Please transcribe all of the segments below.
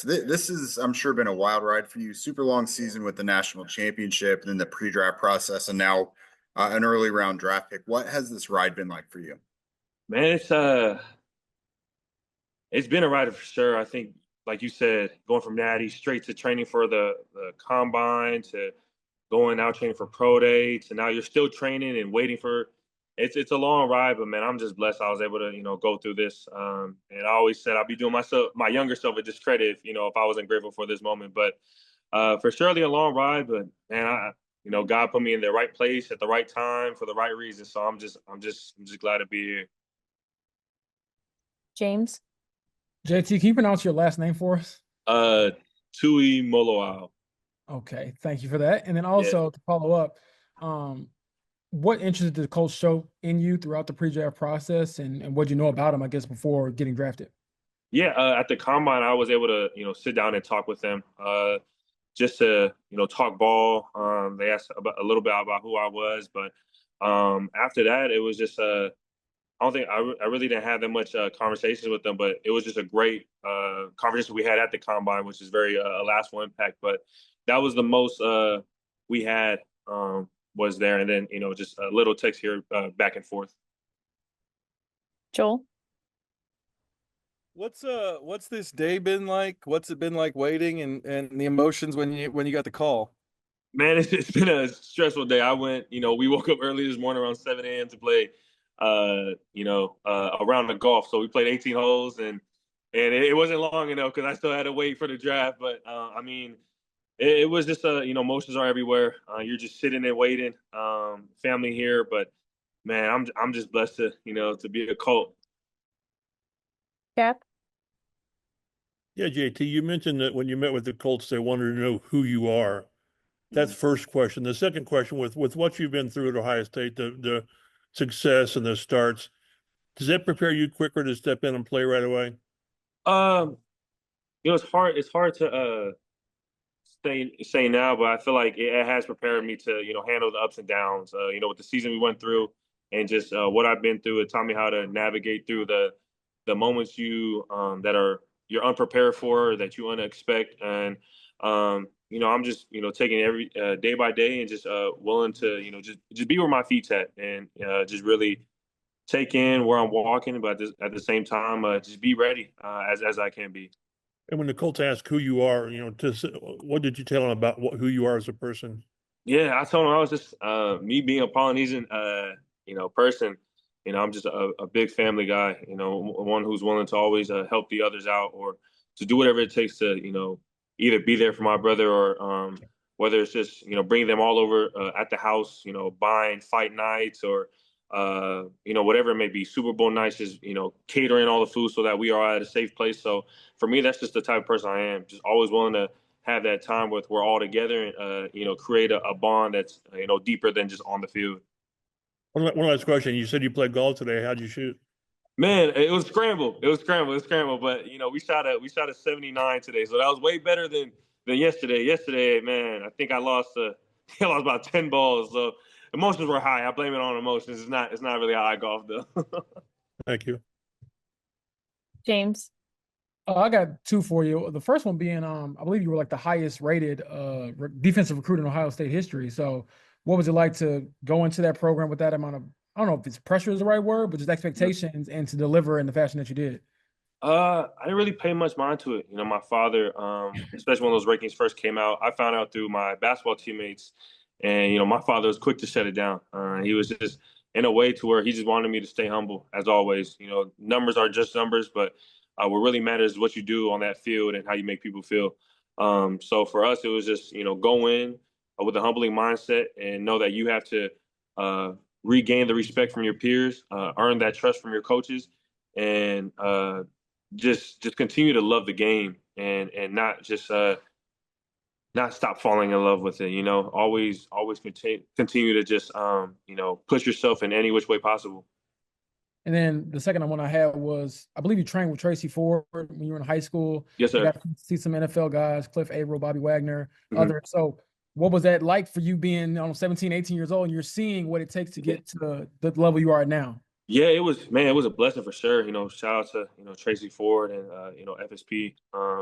So this is, I'm sure, been a wild ride for you. Super long season with the national championship, then the pre-draft process, and now an early round draft pick. What has this ride been like for you? Man, it's been a ride for sure. I think, like you said, going from Natty straight to training for the combine to going out training for pro day to now you're still training and waiting for it's a long ride, but man, I'm just blessed I was able to, go through this. And I always said I'd be doing myself my younger self a discredit if I wasn't grateful for this moment. But for surely a long ride, but man, God put me in the right place at the right time for the right reason. So I'm just glad to be here. James. JT, can you pronounce your last name for us? Uh, Tuimoloau. Okay, thank you for that. And then Yeah. also to follow up, what interest did the coach show in you throughout the pre-draft process, and what you know about him, I guess, before getting drafted? Yeah, at the combine, I was able to, sit down and talk with them, just to, talk ball. They asked about, a little bit about who I was, but after that, it was just, I don't think I really didn't have that much conversations with them, but it was just a great conversation we had at the combine, which is very lasting impact. But that was the most we had was there, and then just a little text here back and forth. Joel. What's this day been like? What's it been like waiting and the emotions when you got the call? Man, it's been a stressful day. We woke up early this morning around 7 a.m. to play, around the golf. So we played 18 holes, and it wasn't long enough because I still had to wait for the draft. But I mean, it was just emotions are everywhere. You're just sitting and waiting. Family here, but man, I'm just blessed to be a Colt. Cap. Yeah, JT, you mentioned that when you met with the Colts, they wanted to know who you are. That's first question. The second question, with what you've been through at Ohio State, the success and the starts, does that prepare you quicker to step in and play right away? Um, it's hard. It's hard to say now, but I feel like it has prepared me to handle the ups and downs. With the season we went through, and just what I've been through, it taught me how to navigate through the moments that are you're unprepared for, that you unexpect, and I'm just taking every day by day and just willing to just be where my feet's at, and just really take in where I'm walking, but at the same time just be ready as I can be. And when the Colts ask who you are, what did you tell them about who you are as a person? Yeah, I told him I was just me being a Polynesian, person. I'm just a big family guy. One who's willing to always help the others out, or to do whatever it takes to, either be there for my brother, or whether it's just bringing them all over at the house, buying fight nights, or whatever it may be, Super Bowl nights, just catering all the food so that we are at a safe place. So for me, that's just the type of person I am. Just always willing to have that time with we're all together, and create a bond that's deeper than just on the field. One last question. You said you played golf today. How'd you shoot? Man, it was scrambled. It was scrambled. It was scrambled. But we shot a 79 today, so that was way better than yesterday. Yesterday, man, I think I lost I lost about 10 balls. So emotions were high. I blame it on emotions. It's not really how I golf though. Thank you. James. I got two for you. The first one being, I believe you were like the highest rated defensive recruit in Ohio State history. So what was it like to go into that program with that amount of, I don't know if it's pressure is the right word, but just expectations, and to deliver in the fashion that you did? I didn't really pay much mind to it. My father, especially when those rankings first came out, I found out through my basketball teammates, and my father was quick to shut it down. He was just in a way to where he just wanted me to stay humble, as always. Numbers are just numbers, but what really matters is what you do on that field and how you make people feel. So for us, it was just go in with a humbling mindset and know that you have to regain the respect from your peers, earn that trust from your coaches, and just continue to love the game, and not just not stop falling in love with it. Always continue to just push yourself in any which way possible. And then the second one I had was, I believe you trained with Tracy Ford when you were in high school. Yes, You sir. got to see some NFL guys, Cliff Averill, Bobby Wagner, Mhm. others. So what was that like for you being 17, 18 years old, and you're seeing what it takes to get to the level you are at now? Yeah, it was, man, it was a blessing for sure. Shout out to, Tracy Ford and, FSP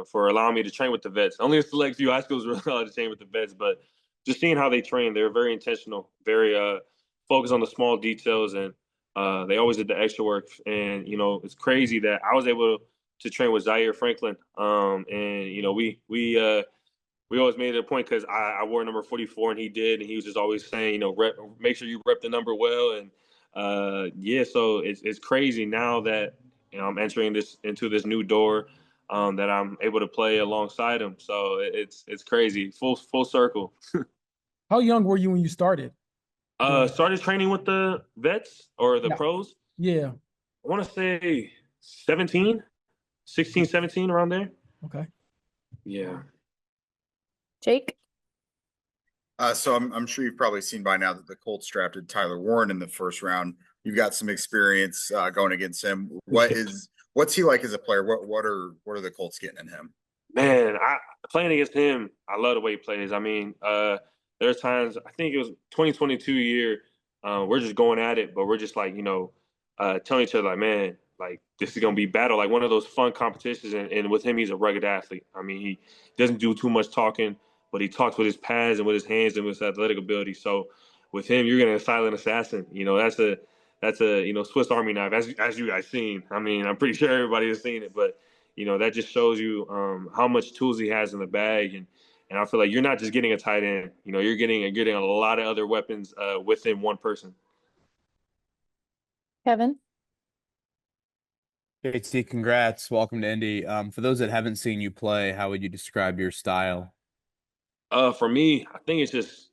for allowing me to train with the vets. Only a select few high schools were allowed to train with the vets, but just seeing how they train, they're very intentional, very focused on the small details, and they always did the extra work. And, it's crazy that I was able to train with Zaire Franklin. And, we always made it a point because I wore number 44 and he did, and he was just always saying, make sure you rep the number well. And yeah, so it's crazy now that I'm entering into this new door, that I'm able to play alongside him. So it's crazy, full circle. How young were you when you started doing that? Started training with the vets or the Yeah. pros. Yeah. I want to say 17, 16, 17, around there. Okay. Yeah. Jake? So I'm sure you've probably seen by now that the Colts drafted Tyler Warren in the first round. You've got some experience going against him. What's he like as a player? What are the Colts getting in him? Man, playing against him, I love the way he plays. I mean, there's times, I think it was 2022 year, we're just going at it, but we're just like, telling each other like, man, like this is gonna be battle, like one of those fun competitions. And with him, he's a rugged athlete. I mean, he doesn't do too much talking, but he talks with his pads and with his hands and with his athletic ability. So with him, you're gonna silent assassin. That's a Swiss Army knife, as you guys seen. I mean, I'm pretty sure everybody has seen it, but that just shows you how much tools he has in the bag. And I feel like you're not just getting a tight end. You're getting a lot of other weapons within one person. Kevin? JT, congrats. Welcome to Indy. For those that haven't seen you play, how would you describe your style? For me, I think it's just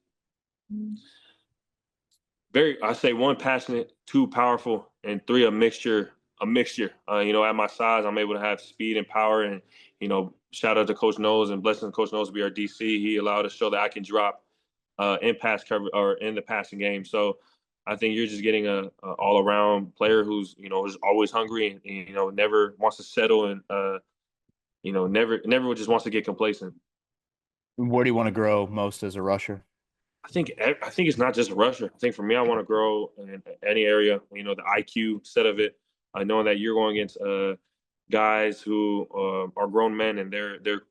I say one, passionate, two, powerful, and three, a mixture. At my size, I'm able to have speed and power. And shout out to Coach Knowles and blessing Coach Knowles to be our DC. He allowed us to show that I can drop in pass cover or in the passing game. So I think you're just getting a all around player who's is always hungry and never wants to settle, and never just wants to get complacent. Where do you want to grow most as a rusher? I think it's not just rusher. I think for me, I want to grow in any area. The IQ set of it, knowing that you're going against guys who are grown men and they're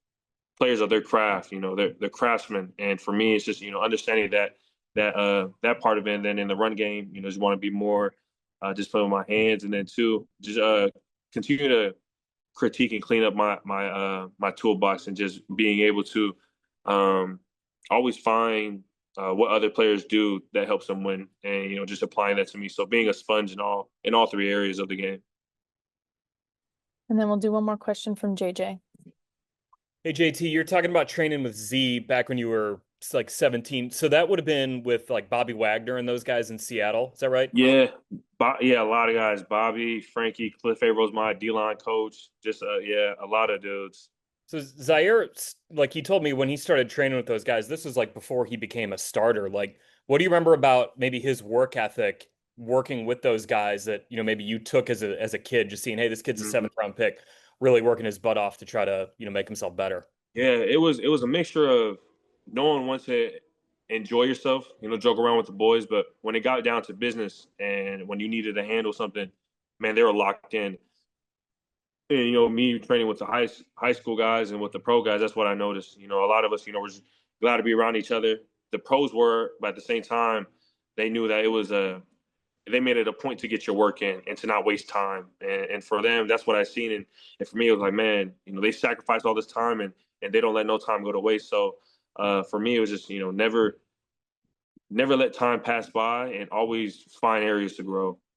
players of their craft. They're craftsmen. And for me, it's just understanding that part of it. And then in the run game, just want to be more just playing with my hands. And then two, just continue to critique and clean up my toolbox, and just being able to always find what other players do that helps them win, and just applying that to me. So being a sponge in all three areas of the game. And then we'll do one more question from JJ. Hey, JT, you're talking about training with Z back when you were like 17. So that would have been with like Bobby Wagner and those guys in Seattle. Is that right? Yeah. Yeah, a lot of guys. Bobby, Frankie, Cliff Avril was my D-line coach. Just, yeah, a lot of dudes. So Zaire, like he told me when he started training with those guys, this was like before he became a starter. Like, what do you remember about maybe his work ethic working with those guys that, maybe you took as a kid, just seeing, hey, this kid's a seventh round pick, really working his butt off to try to, make himself better? Yeah, it was a mixture of knowing when to enjoy yourself, joke around with the boys, but when it got down to business and when you needed to handle something, man, they were locked in. And me training with the high school guys and with the pro guys, that's what I noticed. A lot of us, we're just glad to be around each other. The pros were, but at the same time, they knew that it was they made it a point to get your work in and to not waste time. And for them, that's what I seen. And for me, it was like, man, they sacrifice all this time and they don't let no time go to waste. So for me, it was just, never let time pass by and always find areas to grow.